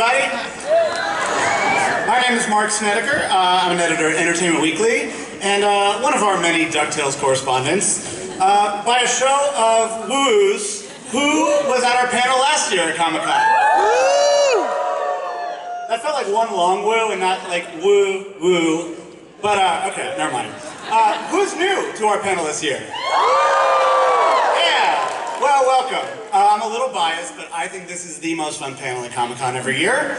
everybody. My name is Mark Snedeker. I'm an editor at Entertainment Weekly, and one of our many Ducktales correspondents. By a show of woos, who was at our panel last year at Comic-Con? That felt like one long woo and not like woo, woo. But, okay, never mind. Who's new to our panel this year? Yeah, well, welcome. I'm a little biased, but I think this is the most fun panel at Comic-Con every year.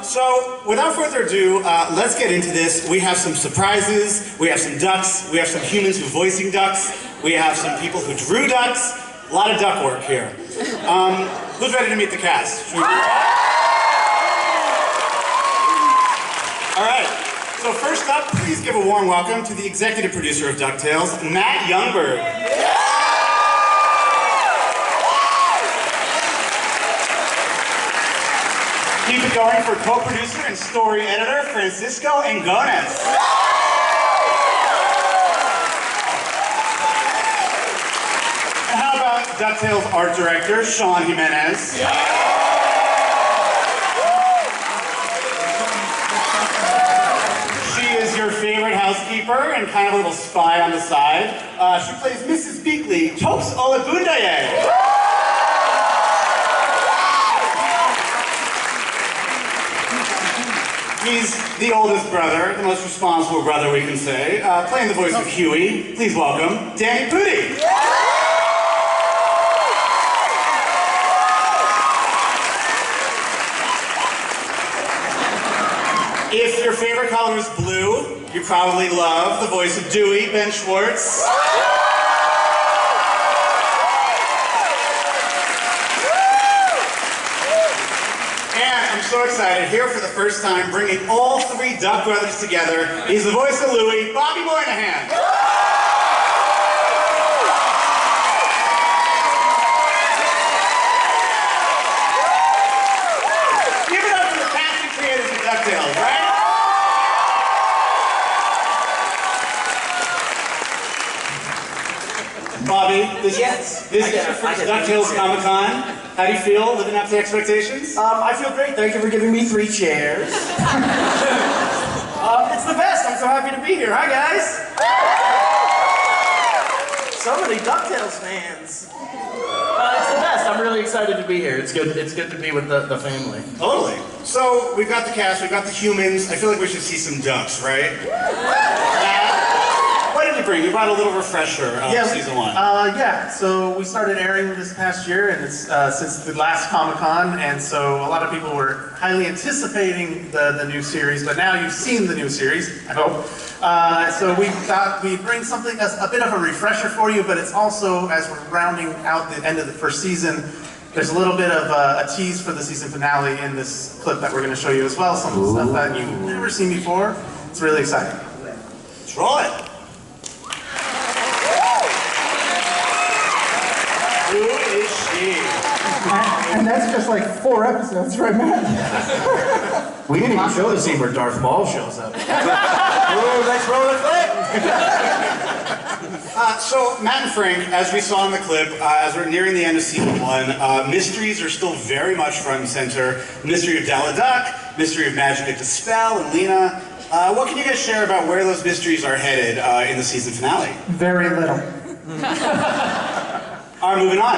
So, without further ado, let's get into this. We have some surprises, we have some ducks, we have some humans who voicing ducks, we have some people who drew ducks. A lot of duck work here. Who's ready to meet the cast? All right. So first up, please give a warm welcome to the executive producer of DuckTales, Matt Youngberg. Keep it going for co-producer and story editor, Francisco Engones. And how about DuckTales art director, Sean Jimenez. Your favorite housekeeper and kind of a little spy on the side. She plays Mrs. Beakley, Topes Olagundaye. He's the oldest brother, the most responsible brother we can say, playing the voice of Huey. Please welcome Danny Pudi. If your favorite color is blue, you probably love the voice of Dewey, Ben Schwartz. And I'm so excited, here for the first time, bringing all three Duck brothers together, he's the voice of Louie, Bobby Moynihan. Give it up for the cast and creators of DuckTales, right? Bobby, this is your first DuckTales Comic-Con. How do you feel, living up to expectations? I feel great. Thank you for giving me 3 chairs. It's the best. I'm so happy to be here. Hi, guys. So many DuckTales fans. It's the best. I'm really excited to be here. It's good to be with the family. Totally. So, we've got the cast, we've got the humans. I feel like we should see some ducks, right? What did you bring? You brought a little refresher of season 1. Yeah, so we started airing this past year, and it's since the last Comic-Con, and so a lot of people were highly anticipating the new series, but now you've seen the new series, I hope. So we thought we'd bring something as a bit of a refresher for you, but it's also, as we're rounding out the end of the first season, there's a little bit of a tease for the season finale in this clip that we're going to show you as well, some stuff that you've never seen before. It's really exciting. Let's roll it. Who is she? And that's just like 4 episodes, right, Matt? We didn't even show the scene where Darth Maul shows up. Ooh, let's roll the clip! So, Matt and Frank, as we saw in the clip, as we're nearing the end of season 1, mysteries are still very much front and center. Mystery of Dalla Duck, mystery of Magic Dispel, and Lena. What can you guys share about where those mysteries are headed in the season finale? Very little. All right, moving on.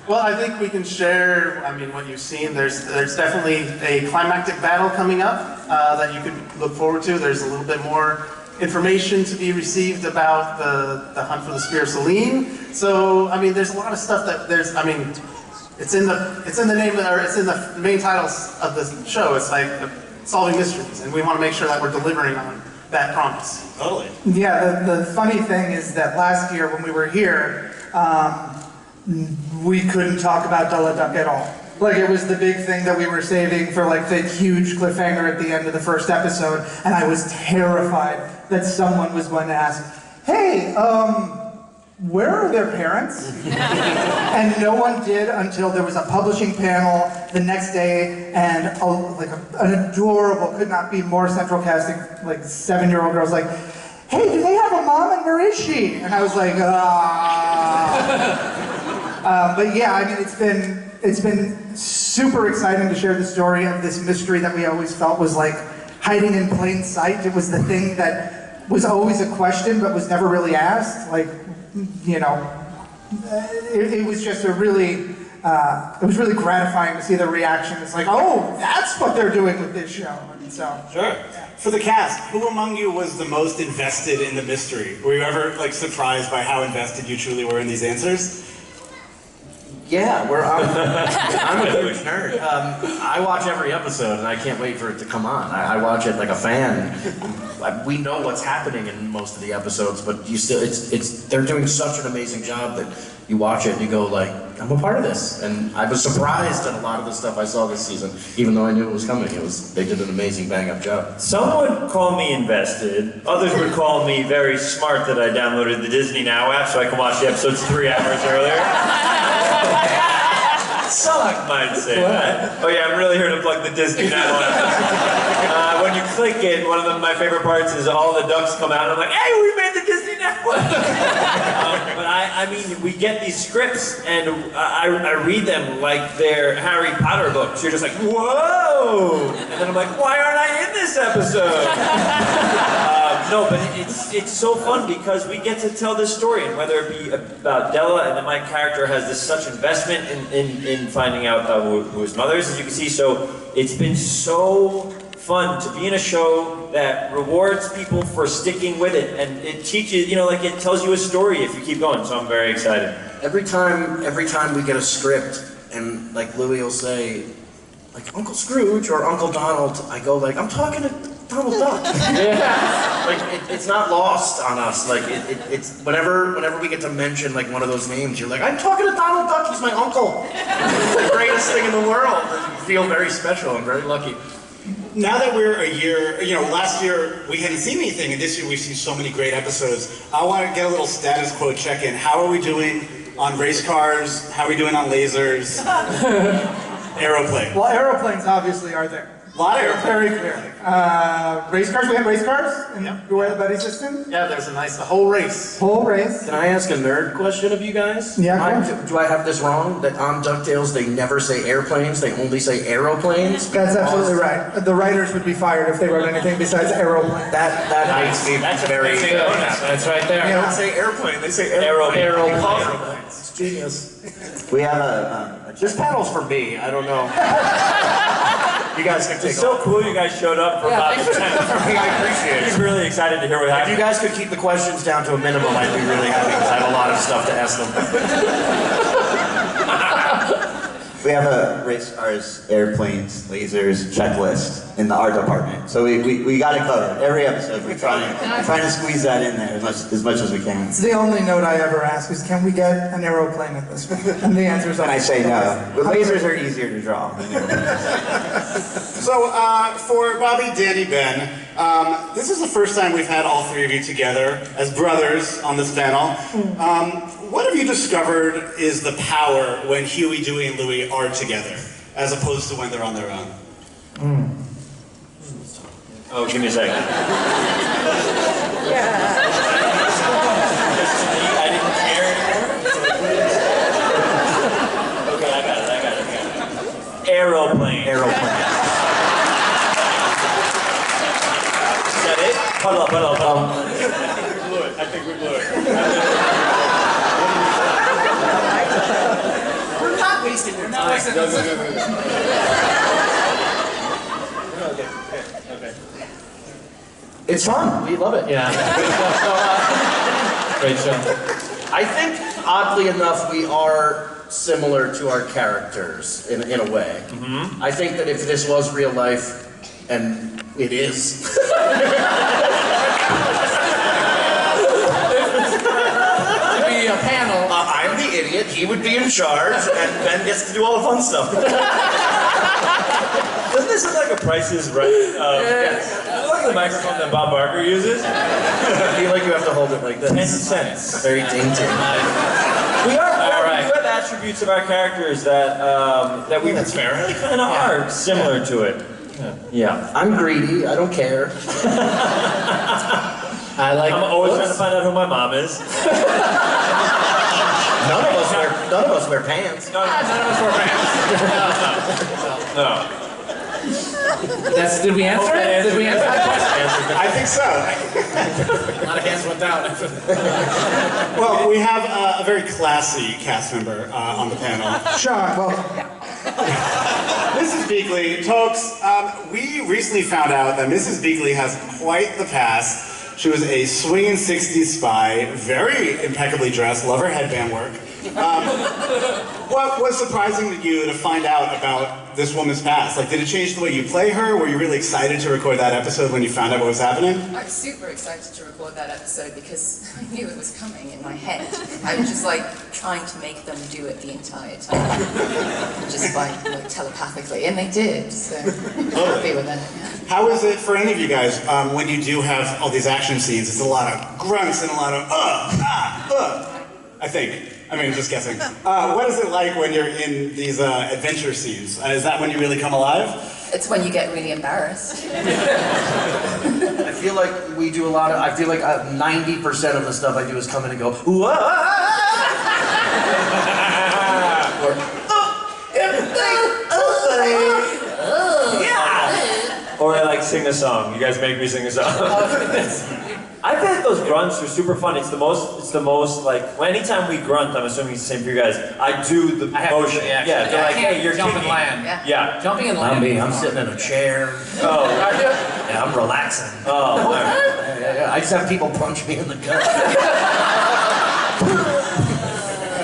Well, I think we can share, what you've seen. There's definitely a climactic battle coming up that you could look forward to. There's a little bit more information to be received about the hunt for the Spear of Selene. So, there's a lot of stuff that it's in the name, or it's in the main titles of the show. It's like solving mysteries, and we want to make sure that we're delivering on that promise. Totally. Yeah, the funny thing is that last year when we were here, we couldn't talk about Dalla Duck at all. Like, it was the big thing that we were saving for, like, the huge cliffhanger at the end of the first episode, and I was terrified that someone was going to ask, hey, where are their parents? And no one did until there was a publishing panel the next day, and an adorable, could not be more central casting, like 7-year-old girl's like, hey, do they have a mom and where is she? And I was like, ah. But yeah, I mean, it's been super exciting to share the story of this mystery that we always felt was like hiding in plain sight. It was the thing that was always a question but was never really asked. Like, you know, it was just a really, it was really gratifying to see the reaction. It's like, oh, that's what they're doing with this show. And so, Sure. yeah. For the cast, who among you was the most invested in the mystery? Were you ever like surprised by how invested you truly were in these answers? Yeah, I'm a huge nerd. I watch every episode, and I can't wait for it to come on. I watch it like a fan. We know what's happening in most of the episodes, but you still, they're doing such an amazing job that you watch it and you go like, I'm a part of this. And I was surprised at a lot of the stuff I saw this season, even though I knew it was coming. They did an amazing bang-up job. Some would call me invested. Others would call me very smart that I downloaded the Disney Now app so I can watch the episodes 3 hours earlier. Some might say that. Oh yeah, I'm really here to plug the Disney Now app. When you click it, one of my favorite parts is all the ducks come out and I'm like, hey, we made the Disney Now app. But I mean, we get these scripts and I read them like they're Harry Potter books. You're just like, whoa! And then I'm like, why aren't I in this episode? No, but it's so fun because we get to tell this story, and whether it be about Della, and then my character has this such investment in finding out who his mother is, as you can see. So it's been so fun to be in a show that rewards people for sticking with it, and it teaches, you know, like it tells you a story if you keep going. So I'm very excited. Every time we get a script, and like Louis will say, like Uncle Scrooge or Uncle Donald, I go like, I'm talking to Donald Duck. Yeah. Like it's not lost on us. Like it's whenever we get to mention like one of those names, you're like, I'm talking to Donald Duck. He's my uncle. It's the greatest thing in the world. You feel very special and very lucky. Now that we're a year, you know, last year we hadn't seen anything, and this year we've seen so many great episodes. I want to get a little status quo check-in. How are we doing on race cars? How are we doing on lasers? Aeroplane. Well, aeroplanes obviously are there. A lot of airplanes. Very clearly. Race cars, we have race cars in the Beware the Buddy system. Yeah, there's a whole race. Whole race. Can I ask a nerd question of you guys? Yeah, Do I have this wrong? That on DuckTales they never say airplanes, they only say aeroplanes? That's absolutely right. The writers would be fired if they wrote anything besides aeroplane. That makes me very That's right there. They don't say airplane, they say aeroplane. It's genius. We have This panel's for me, I don't know. You guys can take It's so cool you guys showed up for about the 10th. I appreciate it. I'm really excited to hear what If happened. you guys could keep the questions down to a minimum, I'd be really happy because I have a lot of stuff to ask them. we have a race cars, airplanes, lasers checklist in the art department. So we got it covered. Every episode we're trying to squeeze that in there as much as we can. It's the only note I ever ask is, can we get an aeroplane at this? And the answer is And I say no. But lasers are easier to draw than airplanes. So, for Bobby, Danny, Ben, this is the first time we've had all three of you together as brothers on this panel. What have you discovered is the power when Huey, Dewey, and Louie are together, as opposed to when they're on their own? Oh, give me a second. I didn't care anymore. Okay, I got it. Aeroplane. Is that it? Huddle up. I think we blew it. We're not wasting your time. No. Okay. It's fun. We love it. Yeah. Great show. I think, oddly enough, we are similar to our characters in a way. I think that if this was real life, and it is, Be a panel. I'm the idiot, he would be in charge, and Ben gets to do all the fun stuff. Doesn't this look like a Price is Right? Yes. Does it look like the microphone that Bob Barker uses? I feel like you have to hold it like this. 10 cents. Very dainty. We have attributes of our characters that we That's fair. really kind of are similar to it. Yeah. I'm greedy, I don't care. I'm always trying to find out who my mom is. None of us are. None of us wear pants. None of us wear pants. No. Did we answer it? Did we answer that question? I think so. A lot of hands went down. Well, we have a very classy cast member on the panel. Sean, welcome. Mrs. Beakley, folks, we recently found out that Mrs. Beakley has quite the past. She was a swinging 60s spy, very impeccably dressed, love her headband work. What was surprising to you to find out about this woman's past? Like, did it change the way you play her? Were you really excited to record that episode when you found out what was happening? I was super excited to record that episode because I knew it was coming in my head. I was just like trying to make them do it the entire time, just like telepathically, and they did. So I'm happy with it. Yeah. How is it for any of you guys when you do have all these action scenes? It's a lot of grunts and a lot of I think. I mean, just guessing. What is it like when you're in these adventure scenes? Is that when you really come alive? It's when you get really embarrassed. I feel like we do a lot of, I feel like 90% of the stuff I do is come in and go, whoa! Or, yeah! Or I like sing a song. You guys make me sing a song. I feel like those grunts are super fun. It's the most like, anytime we grunt, I'm assuming it's the same for you guys, I do the motion. Yeah, they're like, hey, you're jumping kicking. land. Yeah. Jumping and I'm landing. me, I'm sitting in a chair. Oh. Yeah, I'm relaxing. Oh. All right. I just have people punch me in the gut.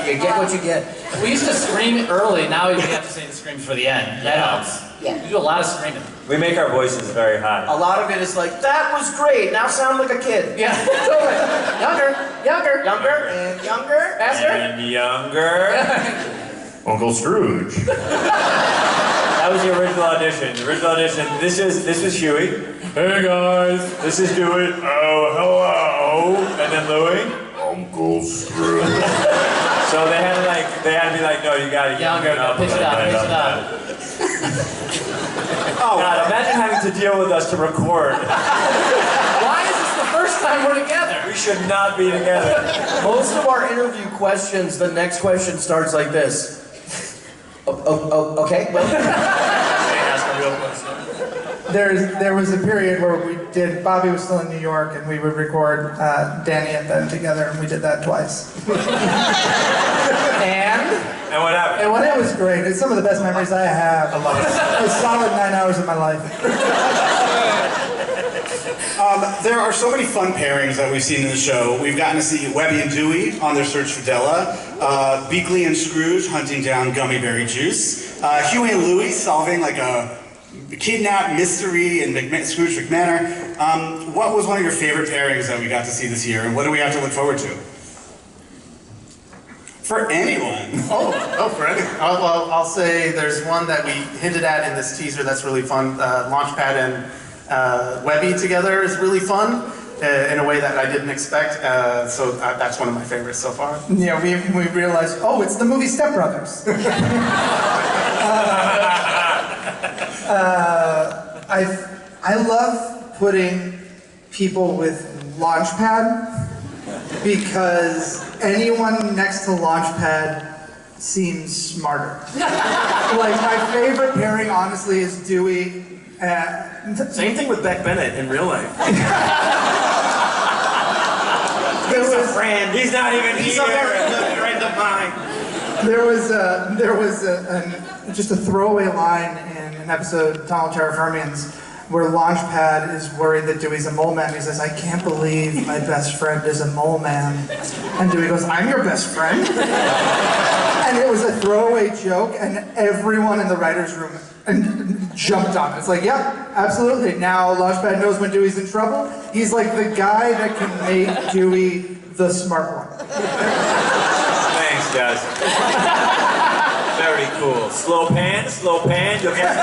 You get what you get. We used to scream early, now we have to say the screams for the end. That helps. Yeah. We do a lot of screaming. We make our voices very high. A lot of it is like, that was great, now sound like a kid. Yeah, totally. Younger, And younger. faster. And younger. Uncle Scrooge. That was the original audition. The original audition. This was Huey. Hey guys, this is Dewey. Oh, hello. And then Louie. Uncle Scrooge. So they had to be like, no, you got it. Younger, pitch it up. Oh God, imagine having to deal with us to record. Why is this the first time we're together? We should not be together. Most of our interview questions, the next question starts like this. Okay. Ask a real question. There was a period where Bobby was still in New York, and we would record Danny and Ben together, and we did that twice. And what happened? And it was great. It's some of the best memories I have. I love it. It was a solid 9 hours of my life. There are so many fun pairings that we've seen in the show. We've gotten to see Webby and Dewey on their search for Della, Beakley and Scrooge hunting down gummy berry juice, Huey and Louie solving like a kidnap mystery in Scrooge McManor. What was one of your favorite pairings that we got to see this year, and what do we have to look forward to? For anyone. For anyone. I'll say there's one that we hinted at in this teaser that's really fun. Launchpad and Webby together is really fun in a way that I didn't expect. So that's one of my favorites so far. Yeah, we realized, it's the movie Step Brothers. I love putting people with Launchpad because anyone next to Launchpad seems smarter. Like, my favorite pairing, honestly, is Dewey. Same thing with Beck Bennett in real life. He's a friend. He's not even He's here. a very good friend of mine. There was just a throwaway line in an episode of Untitled Chapter where Launchpad is worried that Dewey's a mole man. He says, "I can't believe my best friend is a mole man." And Dewey goes, "I'm your best friend?" And it was a throwaway joke, and everyone in the writer's room jumped on it. It's like, yep, absolutely. Now Launchpad knows when Dewey's in trouble. He's like the guy that can make Dewey the smart one. Thanks, guys. Very cool. Slow pan. You'll get to appreciate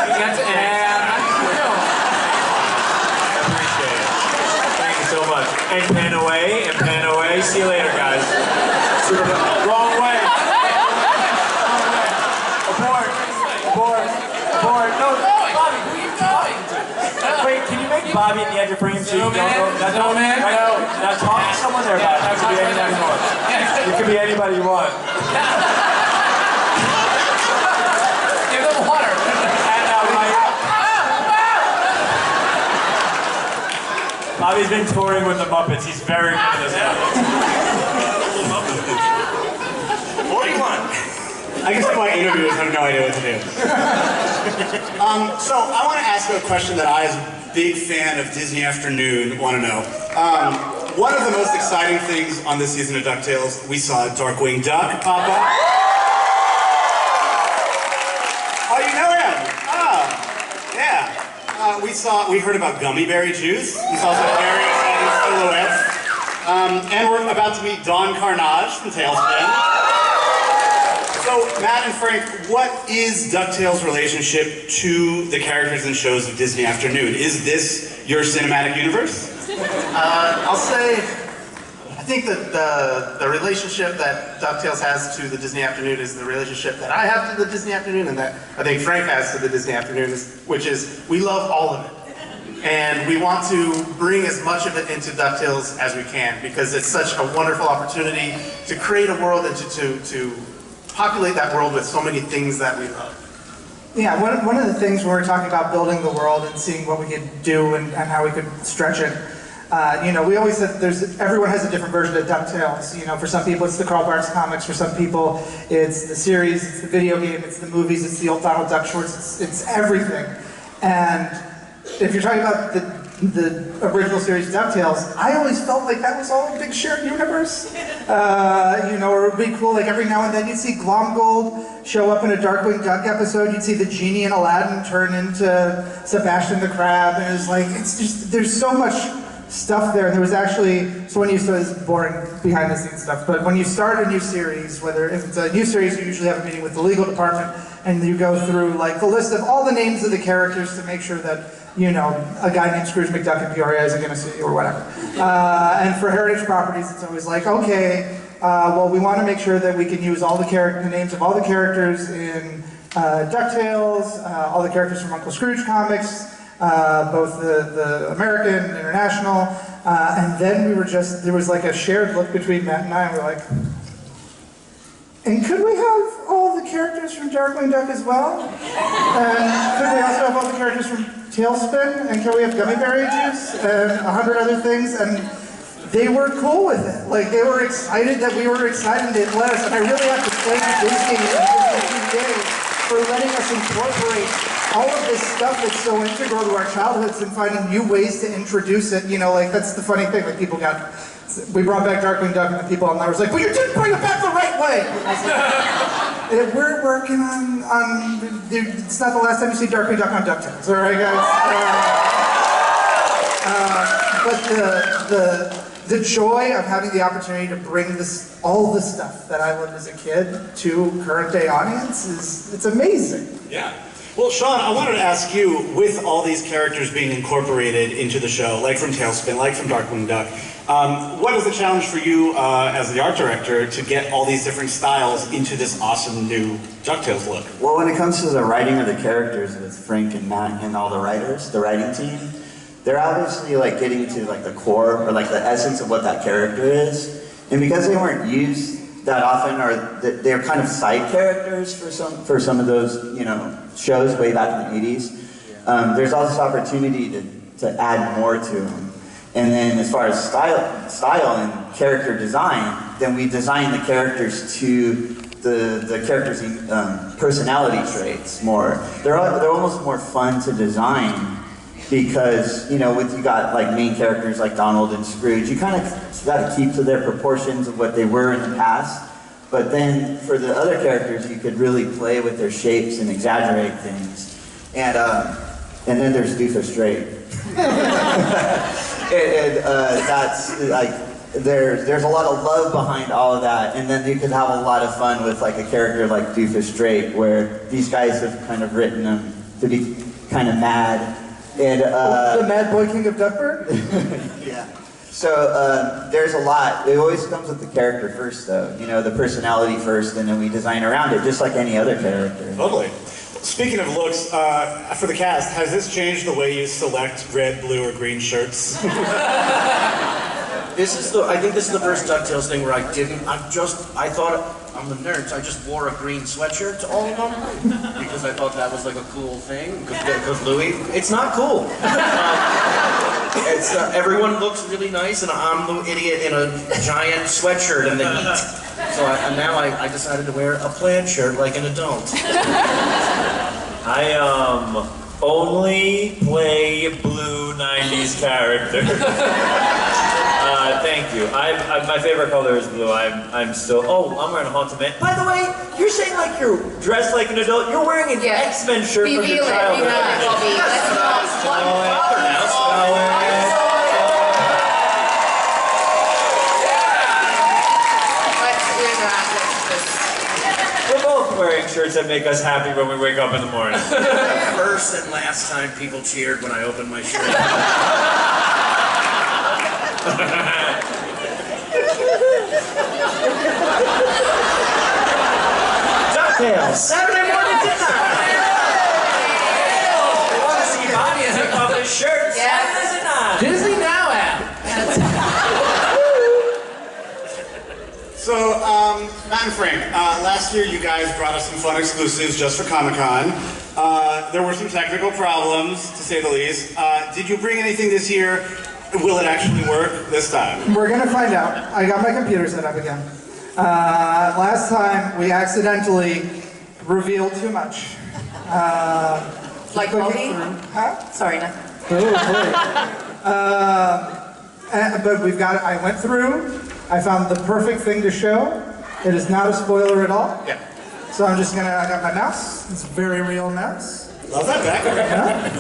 it. Thank you so much. And pan away. See you later, guys. Super fun. Wrong way. Abort. No, Bobby, who are you talking to? Wait, can you make Bobby at the edge of frame so you don't know? No, man. Now talk to someone there, Bobby. It could be anybody more. It could be anybody you want. he's been touring with the Muppets. He's very good at this. 41. I guess my interviewers have no idea what to do. So I want to ask a question that I, as a big fan of Disney Afternoon, want to know. One of the most exciting things on this season of DuckTales, we saw Darkwing Duck pop up. Oh, you know him? Oh, yeah. We heard about gummy berry juice. We saw some very exciting silhouettes. And we're about to meet Dawn Carnage from Tailspin. So, Matt and Frank, what is DuckTales' relationship to the characters and shows of Disney Afternoon? Is this your cinematic universe? I'll say, I think that the relationship that DuckTales has to the Disney Afternoon is the relationship that I have to the Disney Afternoon, and that I think Frank has to the Disney Afternoon, which is we love all of it. And we want to bring as much of it into DuckTales as we can, because it's such a wonderful opportunity to create a world and to populate that world with so many things that we love. Yeah, one of the things when we're talking about building the world and seeing what we could do and how we could stretch it, we always said everyone has a different version of DuckTales. For some people it's the Carl Barks comics, for some people it's the series, it's the video game, it's the movies, it's the old Donald Duck shorts, it's everything. And if you're talking about the original series DuckTales, I always felt like that was all a big shared universe. It would be cool, like every now and then you'd see Glomgold show up in a Darkwing Duck episode, you'd see the genie in Aladdin turn into Sebastian the Crab, and it was like, it's just, there's so much stuff there. And there was actually, so when you start, this is boring behind the scenes stuff, but when you start a new series, if it's a new series, you usually have a meeting with the legal department, and you go through like the list of all the names of the characters to make sure that a guy named Scrooge McDuck in Peoria isn't going to sue you or whatever. And for heritage properties, it's always like, okay, well, we want to make sure that we can use all the names of all the characters in DuckTales, all the characters from Uncle Scrooge comics, both the American and international. And then there was like a shared look between Matt and I, and we're like, and could we have all the characters from Darkwing Duck as well? And could we also have all the characters from Tailspin? And can we have gummy berry juice? And 100 other things? And they were cool with it. Like, they were excited that we were excited it let us. And I really have to thank Disney and Disney Days for letting us incorporate all of this stuff that's so integral to our childhoods and finding new ways to introduce it. That's the funny thing. Like, we brought back Darkwing Duck, and the people online was like, "Well, you didn't bring it back the right way." We're working on. It's not the last time you see Darkwing Duck on DuckTales, all right, guys. But the joy of having the opportunity to bring all the stuff that I loved as a kid to current day audience it's amazing. Yeah. Well, Sean, I wanted to ask you, with all these characters being incorporated into the show, like from Tailspin, like from Darkwing Duck, what is the challenge for you as the art director to get all these different styles into this awesome new DuckTales look? Well, when it comes to the writing of the characters with Frank and Matt and all the writers, the writing team, they're obviously like getting to like the core or like the essence of what that character is. And because they weren't used that often, or they're kind of side characters for some of those shows way back in the 80s, there's all this opportunity to add more to them. And then as far as style and character design, then we design the characters to the characters' personality traits more. They're almost more fun to design because you got like main characters like Donald and Scrooge, you kind of got to keep to their proportions of what they were in the past. But then for the other characters, you could really play with their shapes and exaggerate things. And then there's Doofus Straight. and that's like, there's a lot of love behind all of that. And then you could have a lot of fun with like a character like Doofus Straight, where these guys have kind of written them to be kind of mad. And the Mad Boy King of Duckburg? Yeah. So there's a lot. It always comes with the character first, though. The personality first, and then we design around it, just like any other character. Totally. Speaking of looks, for the cast, has this changed the way you select red, blue, or green shirts? I think this is the first DuckTales thing where I thought, I'm the nerd, so I just wore a green sweatshirt to all of them, because I thought that was like a cool thing because Louis, it's not cool. It's everyone looks really nice, and I'm the idiot in a giant sweatshirt in the heat. So now I decided to wear a plaid shirt like an adult. I only play blue 90s characters. Thank you. My favorite color is blue. I'm still. Oh, I'm wearing a Haunted Man. By the way, you're saying like you're dressed like an adult. You're wearing an X-Men shirt from your childhood. Bobby. Let's not. We're both wearing shirts that make us happy when we wake up in the morning. First and last time people cheered when I opened my shirt. Ducktales. Saturday morning dinner. You want to see Bobby take off his shirt? Saturday night. Disney Now app. So, Matt and Frank, last year you guys brought us some fun exclusives just for Comic-Con. There were some technical problems, to say the least. Did you bring anything this year? Will it actually work this time? We're gonna find out. I got my computer set up again. Last time we accidentally revealed too much. Like clicking Bobby? through- Huh? Sorry, nothing. But we've got. I went through. I found the perfect thing to show. It is not a spoiler at all. Yeah. So I'm just gonna. I got my mouse. It's a very real mouse. Love that background.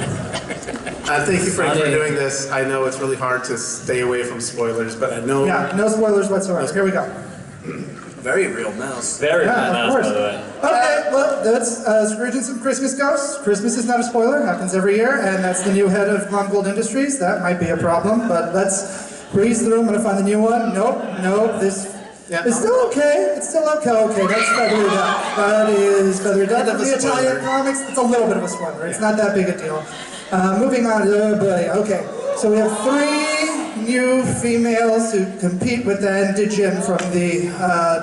Thank you, Frank, for doing this. I know it's really hard to stay away from spoilers, but I know Yeah, no spoilers whatsoever. Here we go. Very real mouse. Very Yeah, fun of mouse, course. by the way. Okay, well, that's Scrooge and some Christmas ghosts. Christmas is not a spoiler, happens every year, and that's the new head of Glomgold Industries. That might be a problem, but let's breeze through. I'm gonna find the new one. Nope, this is still okay. It's still okay. Okay, that's Feathery Duck. That is Feathery Duck. Kind of a The Italian spoiler. comics, it's a little bit of a spoiler. It's not that big a deal. Moving on, oh boy, okay. So we have 3 new females who compete with the Endigin from the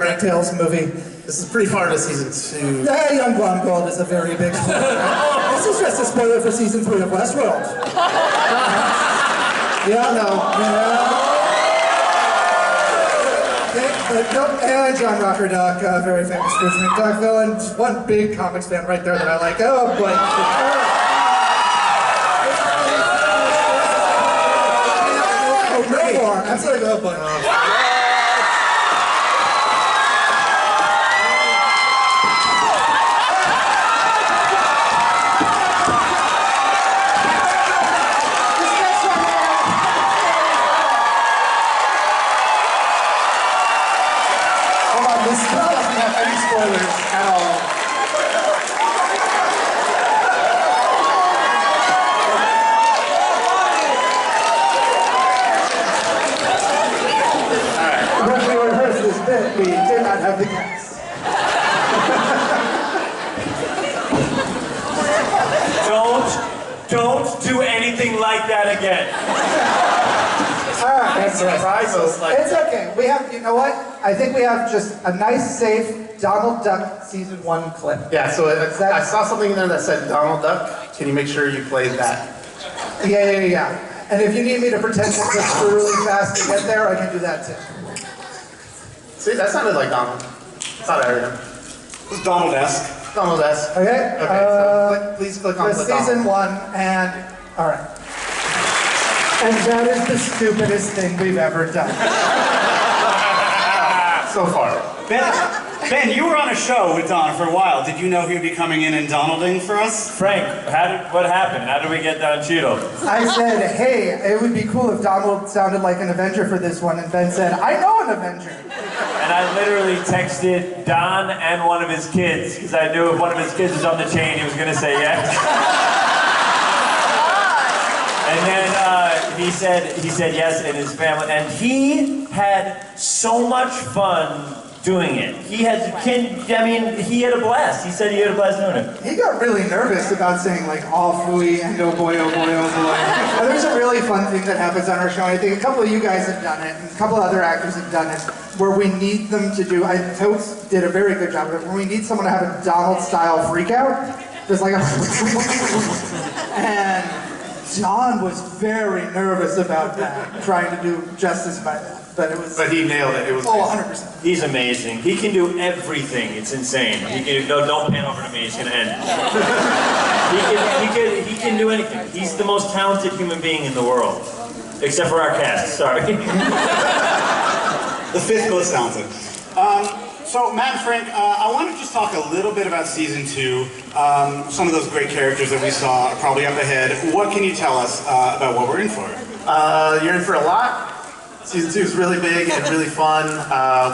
Ducktales movie. this is pretty far into season 2. Yeah, Young Glomgold is a very big spoiler. This is just a spoiler for season 3 of Westworld. Yeah. Okay, but nope, and John Rocker Duck, very famous Scrooge McDuck villain. Just one big comics fan right there that I like. Oh boy. Oh, no more. I'm sorry, oh boy. This doesn't have any spoilers at all. When we rehearsed this bit, we did not have the cast. Don't do anything like that again. Alright, Surprise us like it's okay. We have, you know what? I think we have just a nice, safe Donald Duck season 1 clip. Yeah, so I saw something in there that said Donald Duck. Can you make sure you play that? Yeah. And if you need me to pretend to click through really fast to get there, I can do that too. See, that sounded like Donald. I thought I heard him. It's Donald-esque. Donald-esque. Okay? Okay, so please click on The the season Donald. 1, and alright. And that is the stupidest thing we've ever done. So far. Ben, you were on a show with Don for a while. Did you know he would be coming in and Donalding for us? Frank, what happened? How did we get Don Cheadle? I said, hey, it would be cool if Donald sounded like an Avenger for this one, and Ben said, I know an Avenger. And I literally texted Don and one of his kids, because I knew if one of his kids was on the chain, he was going to say yes. And then he said yes in his family, and he had so much fun doing it. He had a blast. He said he had a blast doing it. He got really nervous about saying like all fooey and oh boy, oh boy, oh boy. But there's a really fun thing that happens on our show. I think a couple of you guys have done it, and a couple of other actors have done it, where we need them to do, Totes did a very good job of it, where we need someone to have a Donald-style freak out. there's like a and John was very nervous about that, trying to do justice by that. But he nailed it. It was. Oh, 100%. He's amazing. He can do everything. It's insane. He can, no, don't pan over to me. It's gonna end. He can do anything. He's the most talented human being in the world, except for our cast. Sorry. The fifth most talented. So Matt and Frank, I want to just talk a little bit about season 2. Some of those great characters that we saw are probably up ahead. What can you tell us about what we're in for? You're in for a lot. Season 2 is really big and really fun.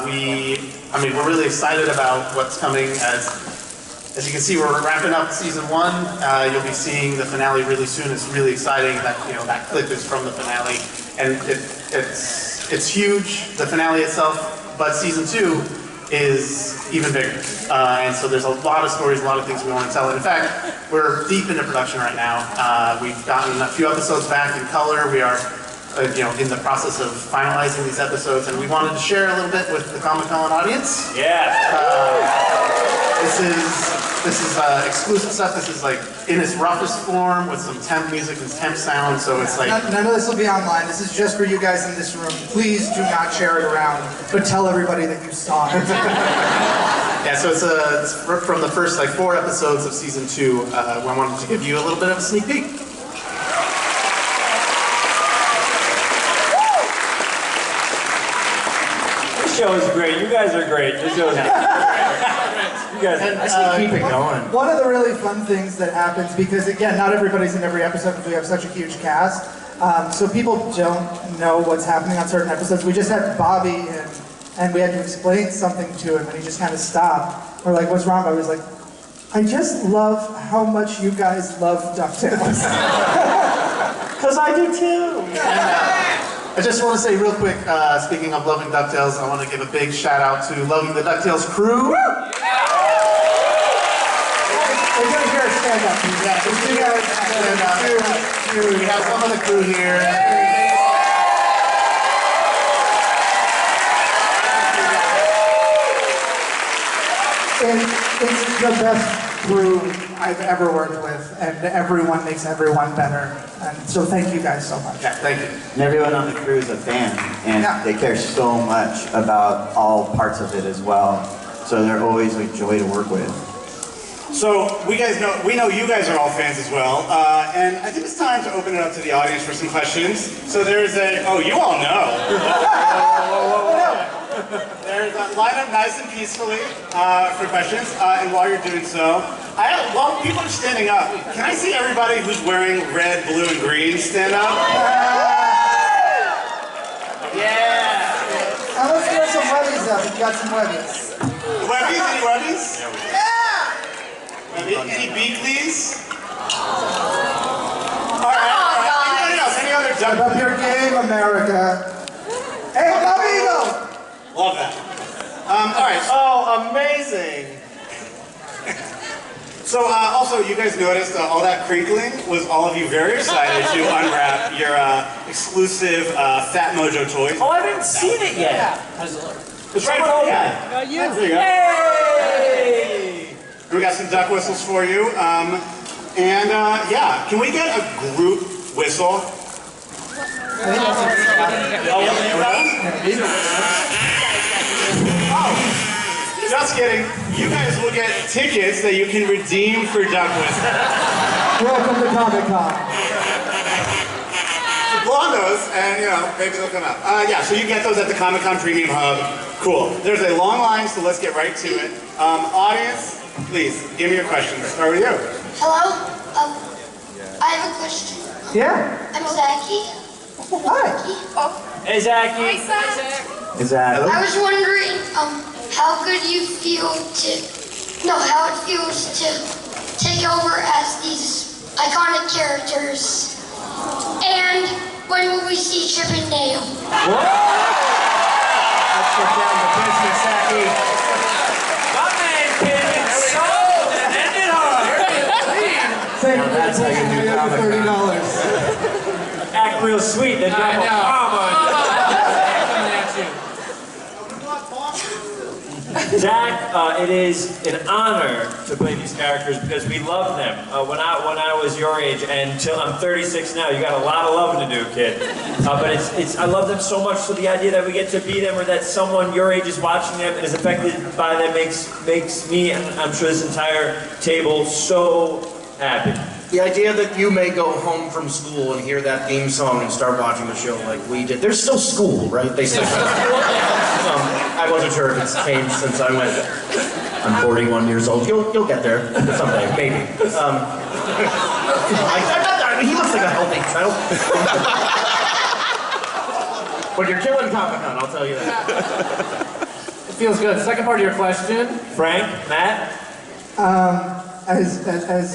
We're really excited about what's coming. As you can see, we're wrapping up season 1. You'll be seeing the finale really soon. It's really exciting. That clip is from the finale, and it's huge. The finale itself, but season 2 is even bigger. And so there's a lot of stories, a lot of things we want to tell. And in fact, we're deep into production right now. We've gotten a few episodes back in color. We are in the process of finalizing these episodes, and we wanted to share a little bit with the Comic-Con audience. Yeah. This is exclusive stuff. This is like in its roughest form with some temp music and temp sound, so it's like... None of this will be online. This is just for you guys in this room. Please do not share it around, but tell everybody that you saw it. Yeah, so it's from the first 4 episodes of season 2. I wanted to give you a little bit of a sneak peek. This show is great. You guys are great. This show is great. You guys, I say keep it going. One of the really fun things that happens, because again, not everybody's in every episode because we have such a huge cast, so people don't know what's happening on certain episodes. We just had Bobby in, and we had to explain something to him, and he just kind of stopped. We're like, what's wrong? I was like, I just love how much you guys love Ducktales. Because I do too. I just want to say real quick, speaking of loving DuckTales, I want to give a big shout out to loving the DuckTales crew. We're going to hear a stand up. Yeah, so you guys stand up. We have some of the crew here. It's the best crew I've ever worked with, and everyone makes everyone better. And so thank you guys so much. Yeah, thank you. And everyone on the crew is a fan, and they care so much about all parts of it as well. So they're always a joy to work with. So we know you guys are all fans as well, and I think it's time to open it up to the audience for some questions. So there's you all know. There's line up nice and peacefully for questions, and while you're doing so, while people are standing up, can I see everybody who's wearing red, blue, and green stand up? Yeah! Now let's throw some webbies up if you got some webbies. Webbies? Any webbies? Yeah! Any Beakleys? Alright. Anybody else? Any other Step up your game, America. Hey, Bob Eagle! Love that. Alright. Oh, amazing. So also, you guys noticed all that crinkling was all of you very excited to unwrap your exclusive Fat Mojo toys. Oh, I haven't seen it yet. It's right over there. Got you. There you go. Hey! We got some duck whistles for you. Yeah, can we get a group whistle? Just kidding. You guys will get tickets that you can redeem for duck whistle. Welcome to Comic-Con. Blow on those, and maybe they'll come out. Yeah, so you get those at the Comic-Con Premium Hub. Cool. There's a long line, so let's get right to it. Audience, please, give me your questions. Start with you. Hello? I have a question. Yeah. I'm Zachy. Hi. Hey, Zachy. Is that? I was wondering, how it feels to take over as these iconic characters. And when will we see Chip and Dale? Let's get down to business, Zachy. My man came in sold and ended hard. Thank you. That's how you do Comic-Con. $30. Act real sweet, then drop a bomb on you. Zach, it is an honor to play these characters because we love them. When I was your age, and till I'm 36 now, you got a lot of loving to do, kid. But I love them so much. So the idea that we get to be them, or that someone your age is watching them and is affected by them, makes me, and I'm sure this entire table, so happy. The idea that you may go home from school and hear that theme song and start watching the show like we did. There's still school, right? They still I wasn't sure if it's changed since I went there. I'm 41 years old. You'll get there someday, maybe. He looks like a healthy child. But you're killing Comic-Con, I'll tell you that. It feels good. Second part of your question. Frank, Matt? As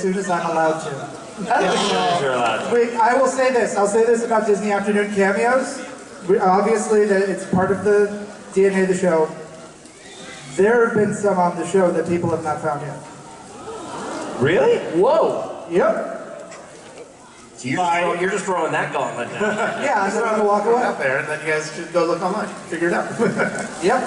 soon as I'm allowed to. You're allowed to. Wait, I will say this. I'll say this about Disney Afternoon cameos. Obviously, that it's part of the DNA of the show. There have been some on the show that people have not found yet. Really? Whoa. Yep. So you're just throwing that gauntlet down. Yeah, I'm going to walk away. Out there, and then you guys should go look online, figure it out. Yep.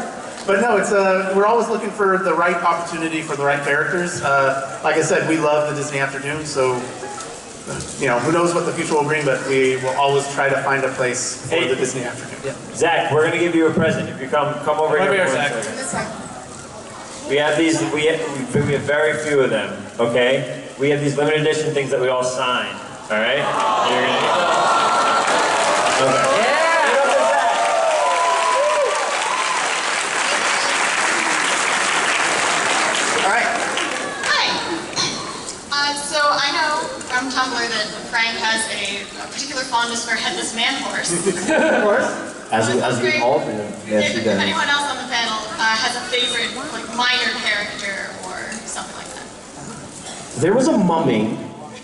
But no, it's we're always looking for the right opportunity for the right characters. Like I said, we love the Disney Afternoon, so who knows what the future will bring, but we will always try to find a place for the Disney Afternoon. Yeah. Zach, we're gonna give you a present. If you come over here, Zach. We have these. We have very few of them. Okay. We have these limited edition things that we all sign. All right. You're gonna. Okay. So I know from Tumblr that Frank has a particular fondness for Headless Man Horse. Of course. As we all do. Yes, If anyone else on the panel has a favorite minor character or something like that. There was a mummy.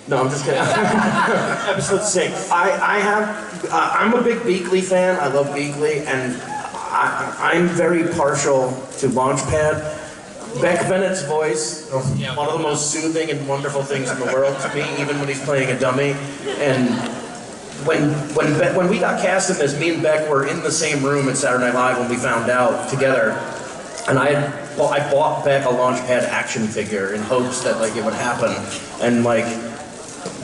No, I'm just kidding. Episode 6. I'm a big Beakley fan. I love Beakley, and I'm very partial to Launchpad. Beck Bennett's voice, one of the most soothing and wonderful things in the world to me, even when he's playing a dummy. And when we got cast in this, me and Beck were in the same room at Saturday Night Live when we found out together. And I bought Beck a Launchpad action figure in hopes that it would happen. And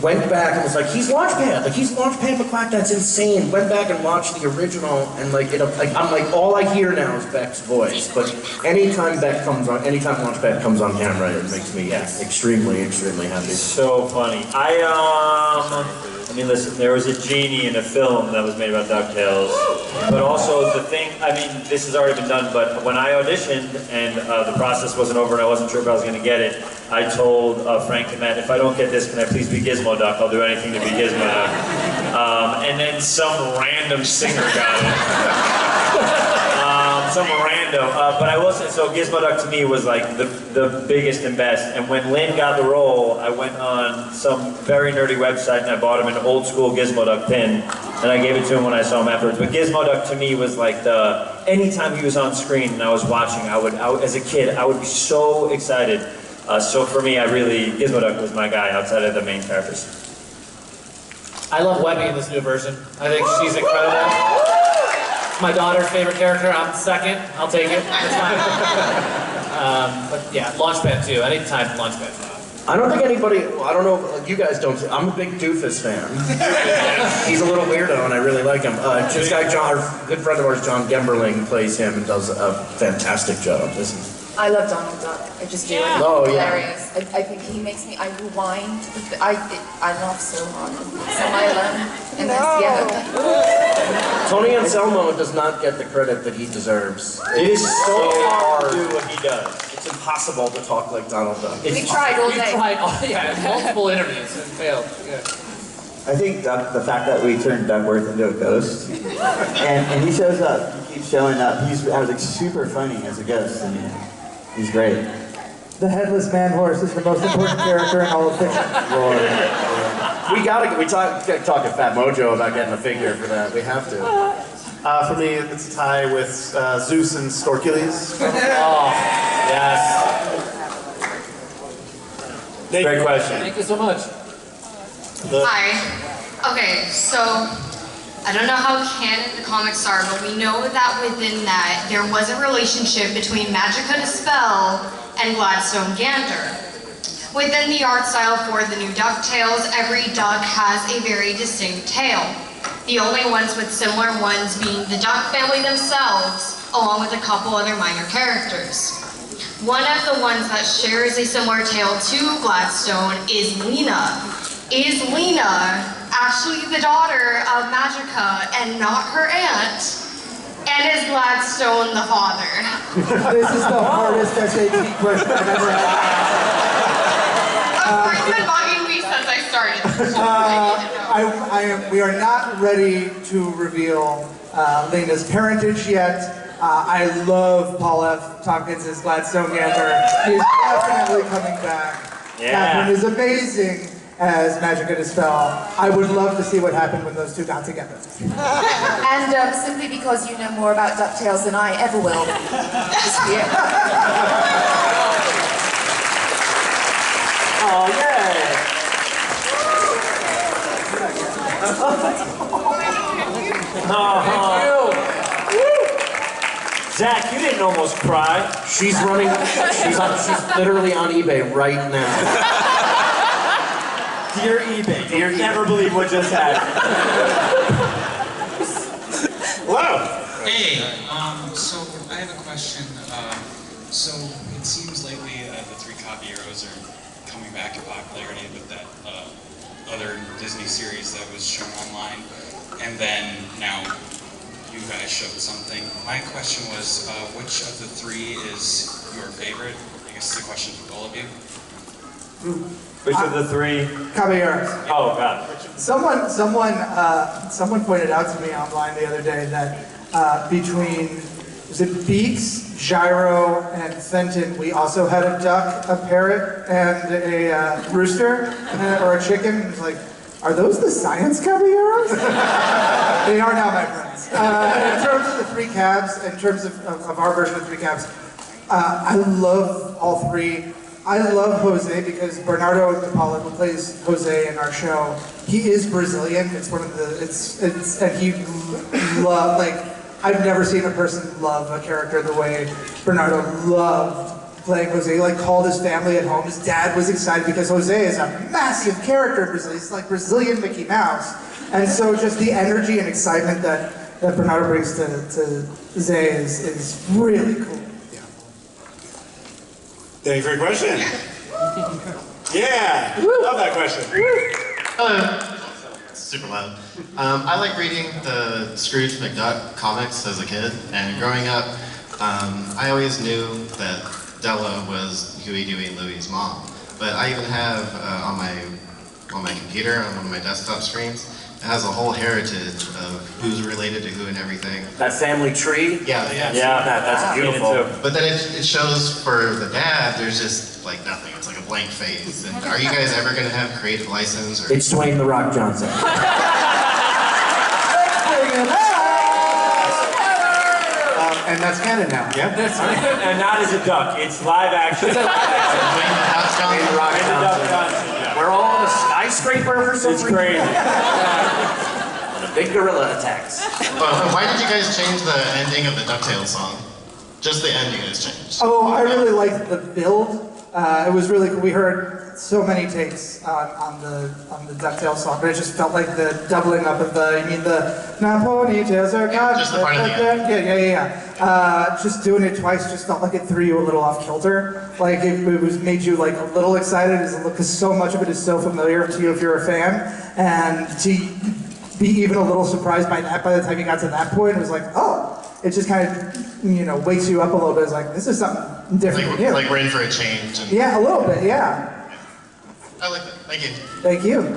went back and was like, he's Launchpad, he's Launchpad McQuack, that's insane. Went back and watched the original, and I'm like, all I hear now is Beck's voice. But anytime Launchpad comes on camera, it makes me extremely, extremely happy. So funny. I mean, listen, there was a genie in a film that was made about DuckTales, but also the thing, I mean, this has already been done, but when I auditioned and the process wasn't over and I wasn't sure if I was going to get it, I told Frank and Matt, if I don't get this, can I please be Gizmo Duck? I'll do anything to be Gizmo Duck. And then some random singer got it. Some random, but I will say, so Gizmo Duck to me was the biggest and best. And when Lynn got the role, I went on some very nerdy website and I bought him an old school Gizmo Duck pin, and I gave it to him when I saw him afterwards. But Gizmo Duck to me was anytime he was on screen and I was watching, as a kid, I would be so excited. So for me, Gizmo Duck was my guy outside of the main characters. I love Webby in this new version. I think she's incredible. My daughter's favorite character. I'm second. I'll take it. That's fine. But yeah, Launchpad too. Anytime Launchpad. I don't think anybody, I don't know, you guys don't, I'm a big Doofus fan. He's a little weirdo and I really like him. This guy, our good friend of ours, John Gemberling, plays him and does a fantastic job. I love Donald Duck. I just do. Yeah. Oh, yeah. Hilarious. I think he makes me. I rewind. I laugh so hard. Am I alone? And yeah. Tony Anselmo does not get the credit that he deserves. It is so hard to do what he does. It's impossible to talk like Donald Duck. We tried all day. We tried multiple interviews and failed. Yeah. I think the fact that we turned Duckworth into a ghost, and he shows up, he keeps showing up. I was super funny as a ghost. I mean, he's great. The Headless Man Horse is the most important character in all of fiction. We talked to Fat Mojo about getting a figure for that. We have to. For me, it's a tie with Zeus and Storkules. Oh, yes. Great question. Thank you so much. Hi. Okay, so I don't know how canon the comics are, but we know that within that there was a relationship between Magica De Spell and Gladstone Gander. Within the art style for the new DuckTales, every duck has a very distinct tale. The only ones with similar ones being the Duck family themselves, along with a couple other minor characters. One of the ones that shares a similar tale to Gladstone is Lena. Is Lena actually the daughter of Magica and not her aunt? And is Gladstone the father? This is the hardest SAT question I've ever had. It's been bugging me since I started. We are not ready to reveal Lena's parentage yet. I love Paul F. Tompkins as Gladstone Gander. He is definitely coming back. Yeah. Catherine is amazing as Magica De Spell. I would love to see what happened when those two got together. And simply because you know more about DuckTales than I ever will this year. Oh, yay! Zach, you didn't almost cry. She's running, she's literally on eBay right now. Dear eBay, you'll never believe what just happened. Hello. Hey, so I have a question. So it seems lately the three Caballeros are coming back in popularity with that other Disney series that was shown online, and then now you guys showed something. My question was, which of the three is your favorite? I guess it's a question for all of you. Which of the three? Caballeros. Oh, God. Someone pointed out to me online the other day that between, was it Beaks, Gyro, and Fenton, we also had a duck, a parrot, and a rooster, or a chicken. It was like, are those the science Caballeros? They are now, my friends. In terms of the three cabs, in terms of our version of three cabs, I love all three. I love Jose because Bernardo De Paula, who plays Jose in our show, he is Brazilian. It's one of the, and he loved, like, I've never seen a person love a character the way Bernardo loved playing Jose. He like called his family at home. His dad was excited because Jose is a massive character in Brazil. He's like Brazilian Mickey Mouse. And so just the energy and excitement that Bernardo brings to Jose is really cool. Thank you for your question. Yeah, love that question. Hello. Super loud. I like reading the Scrooge McDuck comics as a kid, and growing up, I always knew that Della was Huey, Dewey, and Louie's mom. But I even have on my computer, on one of my desktop screens, it has a whole heritage of who's related to who and everything. That family tree? Yeah, that's beautiful. But then it shows for the dad, there's just like nothing. It's like a blank face. And are you guys ever going to have creative license? Or... It's Dwayne The Rock Johnson. And that's canon now. Yeah. And not as a duck. It's live action. Dwayne The Rock Johnson. We're all on a skyscraper for some reason. It's crazy. And a big gorilla attacks. Why did you guys change the ending of the DuckTales song? Just the ending has changed. Oh, I really liked the build. It was really cool. We heard so many takes on the DuckTales song, but it just felt like the doubling up of the, you mean the now ponytails are gone. Just the part of the end. Yeah. Just doing it twice just felt like it threw you a little off kilter. Like it was made you like a little excited because so much of it is so familiar to you if you're a fan, and to be even a little surprised by that by the time you got to that point, it was like, oh. It just kind of, wakes you up a little bit. It's like, this is something different. Like we're in for a change. And... Yeah, a little bit, yeah. I like that. Thank you. Thank you.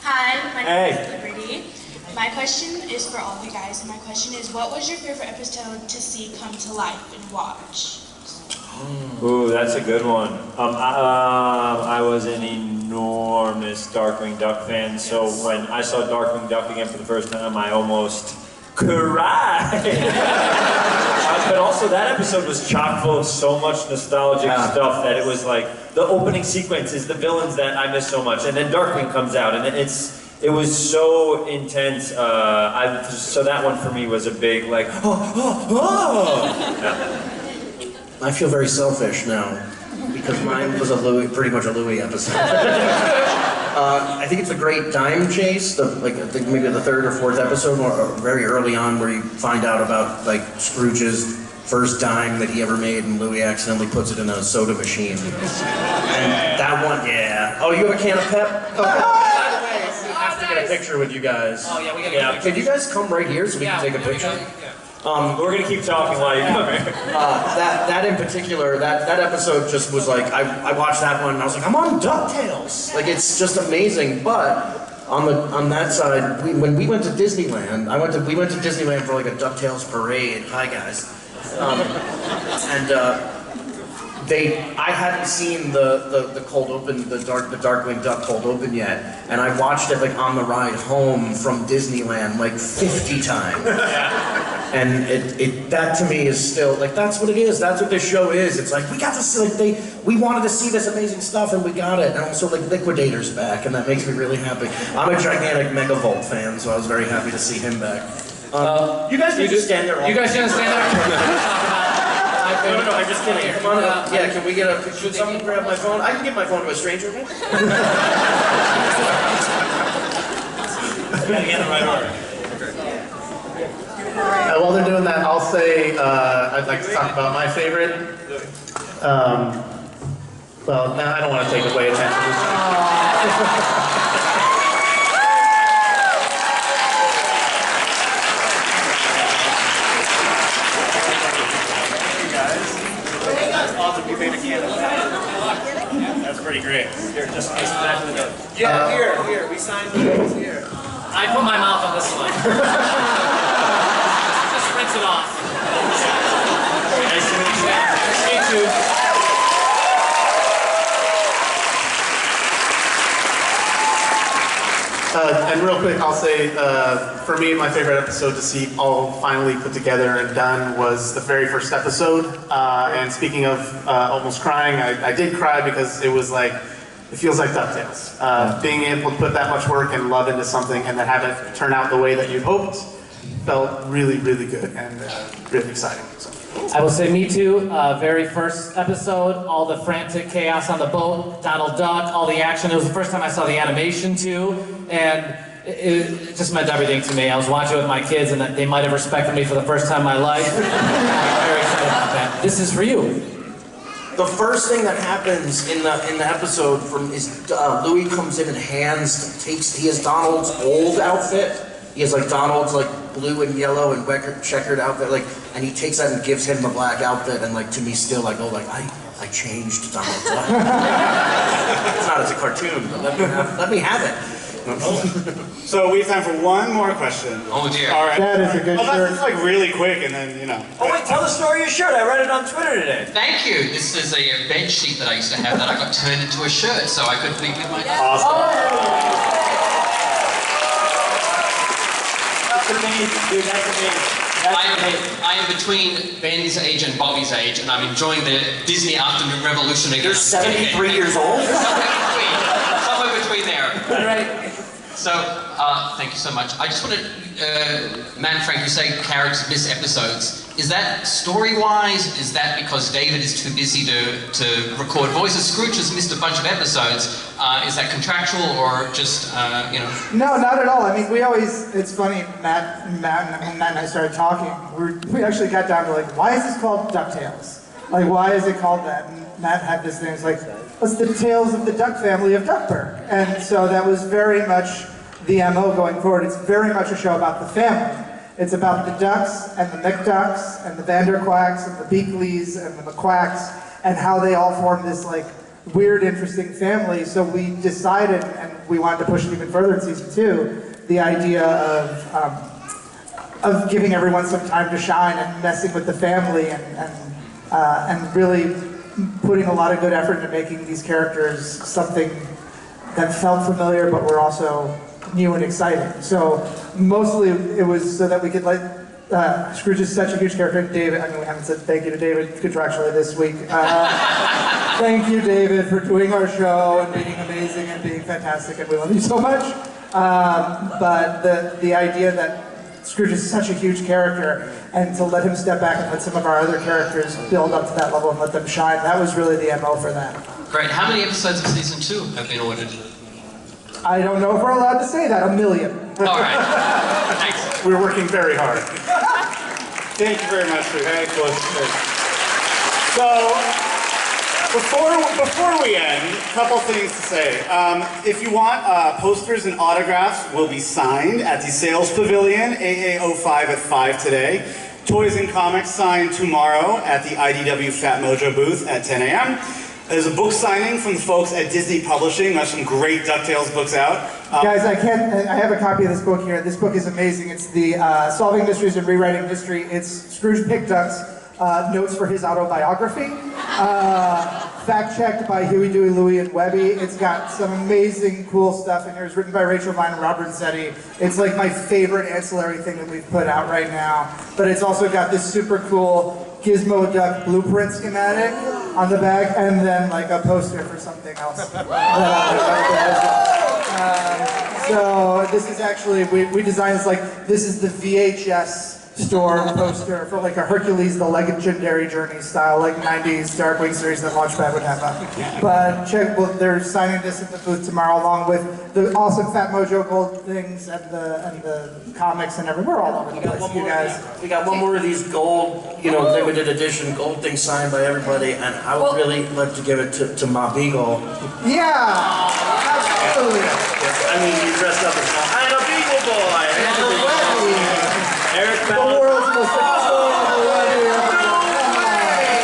Hi, my Hey. name is Liberty. My question is for all of you guys, and my question is, what was your favorite episode to see come to life and watch? Ooh, that's a good one. I was an enormous Darkwing Duck fan, so when I saw Darkwing Duck again for the first time, I almost cried. I was But also that episode was chock full of so much nostalgic stuff that it was like the opening sequence is the villains that I miss so much, and then Darkwing comes out, and it was so intense. So that one for me was a big like. I feel very selfish now because mine was pretty much a Louis episode. I think it's a great dime chase. I think maybe the third or fourth episode, or very early on, where you find out about like Scrooge's first dime that he ever made, and Louis accidentally puts it in a soda machine. And that one, yeah. Oh, you have a can of Pep? Oh, by the way, we have to get a picture with you guys. Oh yeah, we gotta get a picture. Could you guys come right here so we can take a picture? We're gonna keep talking while you come here. That in particular, that episode just was like, I watched that one and I was like, I'm on Ducktales. Like, it's just amazing. But on that side, when we went to Disneyland, we went to Disneyland for like a Ducktales parade. Hi guys. I hadn't seen the cold open, the Darkwing Duck cold open yet, and I watched it like on the ride home from Disneyland like 50 times. And that to me is still like, that's what it is. That's what this show is. It's like we got to see, we wanted to see this amazing stuff and we got it. And also like Liquidator's back, and that makes me really happy. I'm a gigantic Megavolt fan, so I was very happy to see him back. You guys need to stand there. You guys gonna stand there? No, I'm just kidding. Come on up. Yeah, can we get a picture? Should someone grab my phone? I can give my phone to a stranger. Gotta get in the right order. While they're doing that, I'll say I'd like to talk about my favorite. Well, now I don't want to take away attention. Awesome, you made a can of that. That's pretty great. Here, just back to the note. Yeah, here, we signed the notes here. I put my mouth on this one. Just rinse it off. Nice to meet you. Me too. And real quick, I'll say, for me, my favorite episode to see all finally put together and done was the very first episode. And speaking of almost crying, I did cry because it was like, it feels like DuckTales. Being able to put that much work and love into something and then have it turn out the way that you'd hoped felt really, really good and really exciting. So. I will say me too. Very first episode, all the frantic chaos on the boat, Donald Duck, all the action. It was the first time I saw the animation too, and it just meant everything to me. I was watching it with my kids, and they might have respected me for the first time in my life. I'm very excited about that. This is for you. The first thing that happens in the episode is Louis comes in and he has Donald's old outfit. He has like Donald's like blue and yellow and checkered outfit, like, and he takes that and gives him the black outfit, and like to me still I go like I changed Donald's life. It's not as a cartoon, but let me have it. So we have time for one more question. Oh dear. All right. That is a good shirt. That's like really quick, and then Oh wait, tell the story of your shirt. I read it on Twitter today. Thank you. This is a bed sheet that I used to have that I got turned into a shirt, so I could leave with my dad. Awesome. That's amazing, dude. That's amazing. I am between Ben's age and Bobby's age, and I'm enjoying the Disney afternoon revolution again. You're 73 years old? Somewhere between there. All right. So, thank you so much. I just want to, Frank, you say characters miss episodes. Is that story-wise? Is that because David is too busy to record voices? Scrooge has missed a bunch of episodes. Is that contractual or just, you know? No, not at all. I mean, we always, it's funny, Matt and I started talking, we actually got down to like, why is this called DuckTales? Like, why is it called that? And Matt had this thing, it's like, it's the tales of the Duck family of Duckburg. And so that was very much the MO going forward. It's very much a show about the family. It's about the Ducks and the McDucks and the Vanderquacks and the Beakleys and the McQuacks and how they all form this like weird, interesting family. So we decided, and we wanted to push it even further in season 2, the idea of giving everyone some time to shine and messing with the family and really putting a lot of good effort into making these characters something that felt familiar but were also new and exciting. So mostly it was so that we could Scrooge is such a huge character. David, I mean, we haven't said thank you to David contractually this week. Thank you, David, for doing our show and being amazing and being fantastic, and we love you so much. But the idea that Scrooge is such a huge character, and to let him step back and let some of our other characters build up to that level and let them shine, that was really the MO for that. Great. How many episodes of season 2 have been ordered? I don't know if we're allowed to say that. 1 million. All right. Thanks. We're working very hard. Thank you very much, Drew. Very close. So, before we end, a couple things to say. If you want, posters and autographs will be signed at the Sales Pavilion, AA05 at 5 today. Toys and comics signed tomorrow at the IDW Fat Mojo booth at 10 a.m. There's a book signing from the folks at Disney Publishing. There's some great Ducktales books out. Guys, I have a copy of this book here. This book is amazing. It's the Solving Mysteries and Rewriting History. It's Scrooge McDuck's notes for his autobiography. Fact-checked by Huey, Dewey, Louie, and Webby. It's got some amazing, cool stuff in here. It's written by Rachel Vine and Robert Zetti. It's like my favorite ancillary thing that we've put out right now. But it's also got this super cool Gizmo Duck blueprint schematic on the back, and then like a poster for something else. So this is actually, we designed this like, this is the VHS store poster for like a Hercules the Legendary Journey style, like 90s Darkwing series that Launchpad would have up. But check, well, they're signing this at the booth tomorrow along with the awesome Fat Mojo gold things and the comics and everything. We're all over the place, you guys. We got one more of these gold, limited edition gold things signed by everybody, and I would really like to give it to Ma Beagle. Yeah, absolutely. I mean, you dressed up as I'm a Beagle boy. Eric the world's most adorable lady ever.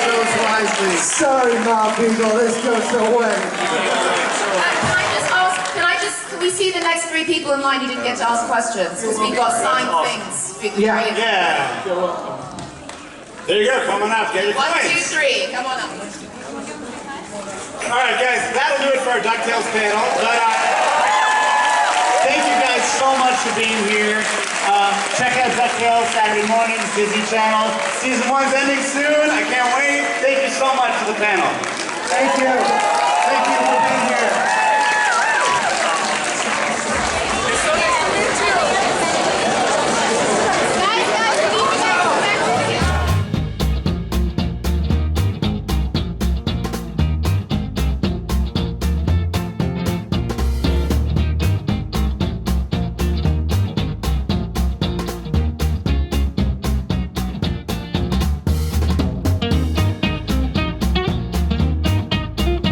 Chose wisely. Sorry, Ma Beagle, this goes so well. Can we see the next 3 people in line who didn't get to ask questions? Because we've got signed things. Yeah. There you go, come on up, get your 1, coins. 2, 3, come on up. Alright guys, that'll do it for our DuckTales panel. But, thank you guys so much for being here. Check out DuckTales Saturday mornings, Disney Channel. Season 1's ending soon. I can't wait. Thank you so much to the panel. Thank you. Thank you for being